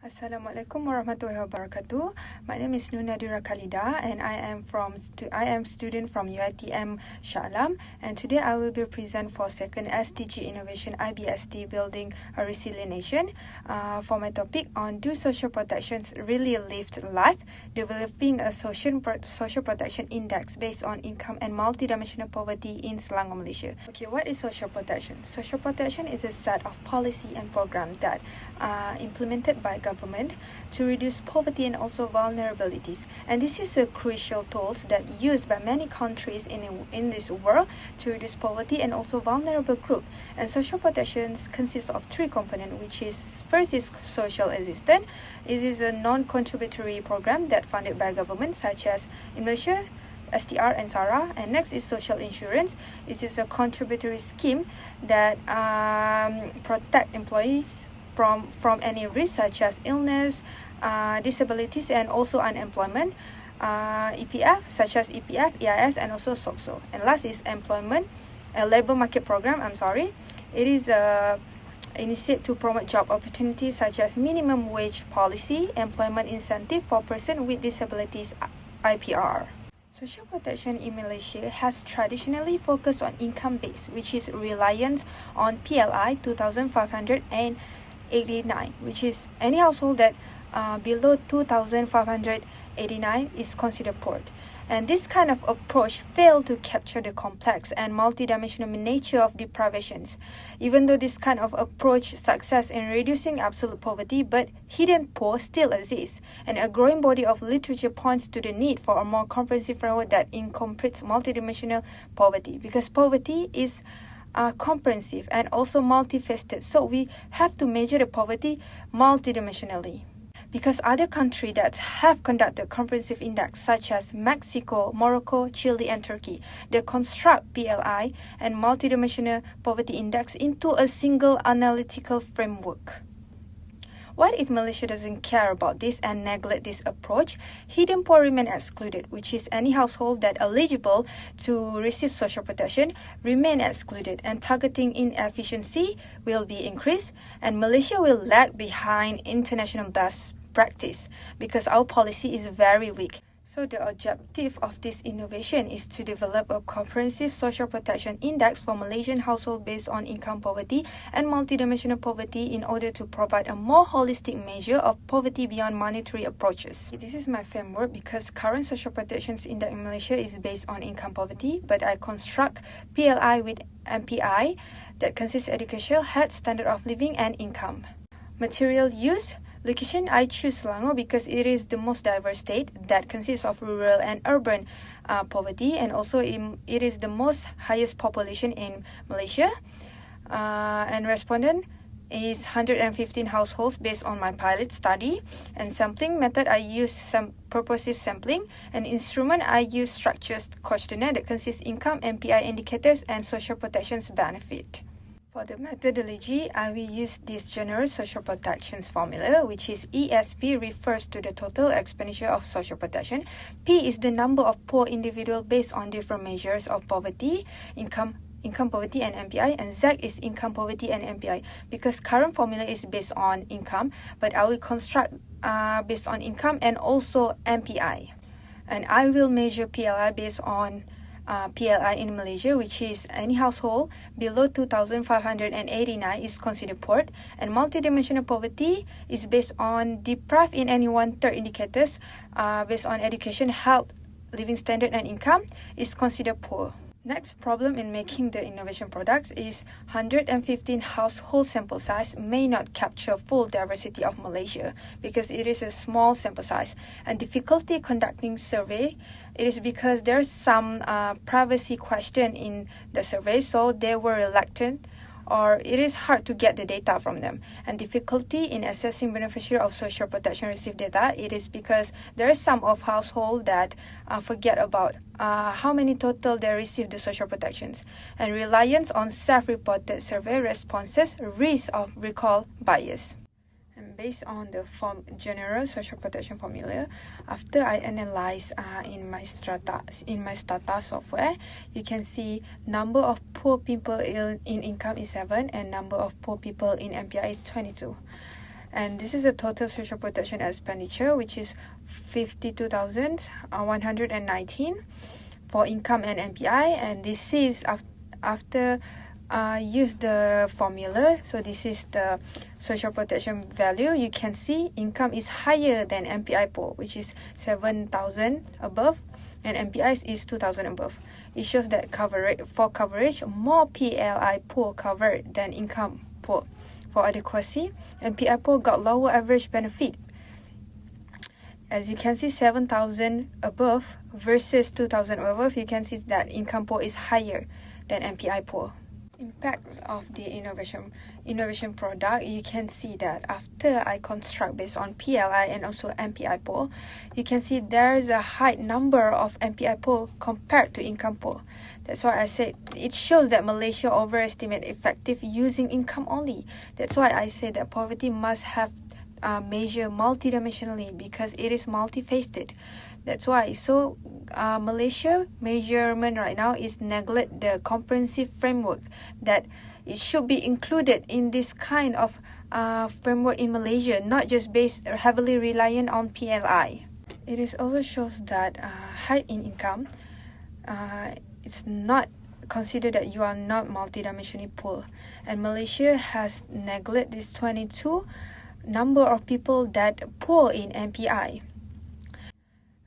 Assalamualaikum warahmatullahi wabarakatuh. My name is Nur Nadhirah Khaleeda and I am student from UiTM Shah Alam, and today I will be present for second SDG Innovation IBSD Building a Resilient Nation for my topic on do social protections really lift life, developing a social protection index based on income and multidimensional poverty in Selangor, Malaysia. Okay, what is social protection? Social protection is a set of policy and programs that are implemented by government to reduce poverty and also vulnerabilities, and this is a crucial tool that used by many countries in this world to reduce poverty and also vulnerable group. And social protections consists of three components, which is first is social assistance. It is a non-contributory program that funded by government such as in Malaysia STR and SARA, and next is social insurance. It is a contributory scheme that protect employees from any risk such as illness, disabilities, and also unemployment. EPF such as EPF, EIS, and also SOCSO. And last is employment, a labor market program. It is initiated to promote job opportunities such as minimum wage policy, employment incentive for persons with disabilities, IPR. Social protection in Malaysia has traditionally focused on income base, which is reliant on PLI 2,589, which is any household that below 2,589 is considered poor. And this kind of approach failed to capture the complex and multidimensional nature of deprivations. Even though this kind of approach success in reducing absolute poverty, but hidden poor still exists, and a growing body of literature points to the need for a more comprehensive framework that incorporates multidimensional poverty, because poverty is comprehensive and also multifaceted, so we have to measure the poverty multidimensionally. Because other countries that have conducted comprehensive index such as Mexico, Morocco, Chile, and Turkey, they construct PLI and multidimensional poverty index into a single analytical framework. What if Malaysia doesn't care about this and neglect this approach? Hidden poor remain excluded, which is any household that eligible to receive social protection remain excluded, and targeting inefficiency will be increased, and Malaysia will lag behind international best practice because our policy is very weak. So the objective of this innovation is to develop a comprehensive social protection index for Malaysian households based on income poverty and multidimensional poverty in order to provide a more holistic measure of poverty beyond monetary approaches. This is my framework because current social protections index in Malaysia is based on income poverty, but I construct PLI with MPI that consists education, health, standard of living, and income. Material use. Location, I choose Selangor because it is the most diverse state that consists of rural and urban poverty, and also it is the most highest population in Malaysia. And respondent is 115 households based on my pilot study. And sampling method, I use some purposive sampling. And instrument, I use structured questionnaire that consists income, MPI indicators, and social protections benefit. For the methodology, I will use this general social protections formula, which is ESP refers to the total expenditure of social protection. P is the number of poor individuals based on different measures of poverty, income poverty, and MPI, and Z is income poverty and MPI. Because current formula is based on income, but I will construct based on income and also MPI. And I will measure PLI based on PLI in Malaysia, which is any household below 2,589 is considered poor, and multidimensional poverty is based on deprived in any 1/3 indicators based on education, health, living standard, and income is considered poor. Next problem in making the innovation products is 115 household sample size may not capture full diversity of Malaysia because it is a small sample size, and difficulty conducting survey. It is because there's some privacy question in the survey, so they were reluctant, or it is hard to get the data from them. And difficulty in assessing beneficiary of social protection received data, it is because there is some of household that forget about how many total they received the social protections, and reliance on self-reported survey responses, risk of recall bias. And based on the general social protection formula, after I analyze in my strata software, you can see number of poor people in income is 7 and number of poor people in MPI is 22. And this is the total social protection expenditure, which is 52,119 for income and MPI. And this is after use the formula. So this is the social protection value. You can see income is higher than MPI poor, which is 7,000 above, and MPI is 2,000 above. It shows that for coverage, more PLI poor covered than income poor. For adequacy, MPI poor got lower average benefit. As you can see, 7,000 above versus 2,000 above, you can see that income poor is higher than MPI poor. Impact of the innovation product, you can see that after I construct based on PLI and also MPI poor, you can see there is a high number of MPI poor compared to income poor. That's why I said it shows that Malaysia overestimate effective using income only. That's why I say that poverty must have measure multidimensionally, because it is multifaceted. That's why. So Malaysia measurement right now is neglect the comprehensive framework that it should be included in this kind of framework in Malaysia, not just based heavily reliant on PLI. It is also shows that height in income, it's not considered that you are not multidimensionally poor, and Malaysia has neglect this 22 number of people that poor in MPI.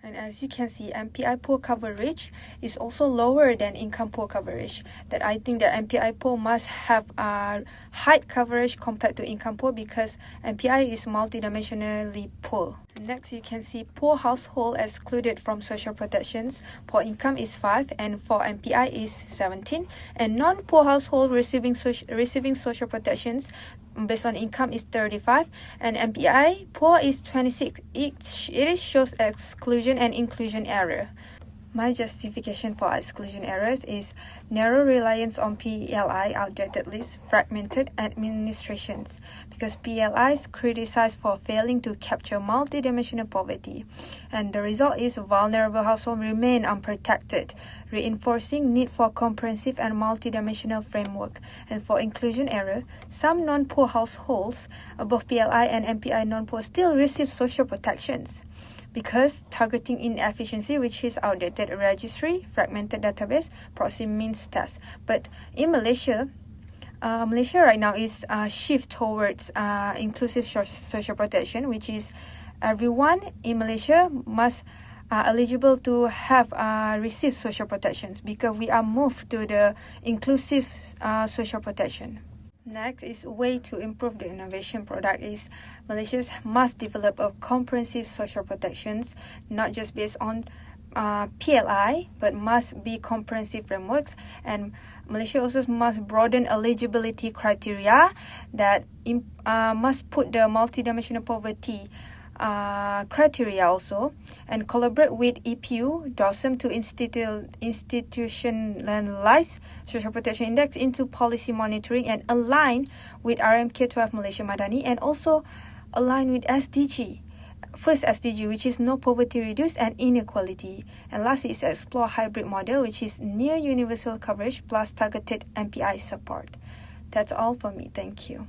And as you can see, MPI poor coverage is also lower than income poor coverage. That I think that MPI poor must have high coverage compared to income poor, because MPI is multidimensionally poor. Next, you can see poor household excluded from social protections. For income is 5 and for MPI is 17. And non-poor household receiving social protections based on income is 35, and MPI poor is 26. It shows exclusion and inclusion error. My justification for exclusion errors is narrow reliance on PLI, outdated lists, fragmented administrations, because PLI is criticized for failing to capture multidimensional poverty, and the result is vulnerable households remain unprotected, reinforcing need for comprehensive and multidimensional framework. And for inclusion error, some non-poor households above PLI and MPI non-poor still receive social protections, because targeting inefficiency, which is outdated registry, fragmented database, proxy means test. But in Malaysia right now is shift towards inclusive social protection, which is everyone in Malaysia must eligible to have receive social protections, because we are moved to the inclusive social protection. Next is way to improve the innovation product is Malaysia must develop a comprehensive social protections, not just based on PLI, but must be comprehensive frameworks. And Malaysia also must broaden eligibility criteria that must put the multidimensional poverty criteria also, and collaborate with EPU, DOSM to institutionalize social protection index into policy monitoring, and align with RMK 12 Malaysia Madani, and also align with SDG. First SDG, which is no poverty reduced and inequality. And last is explore hybrid model, which is near universal coverage plus targeted MPI support. That's all for me. Thank you.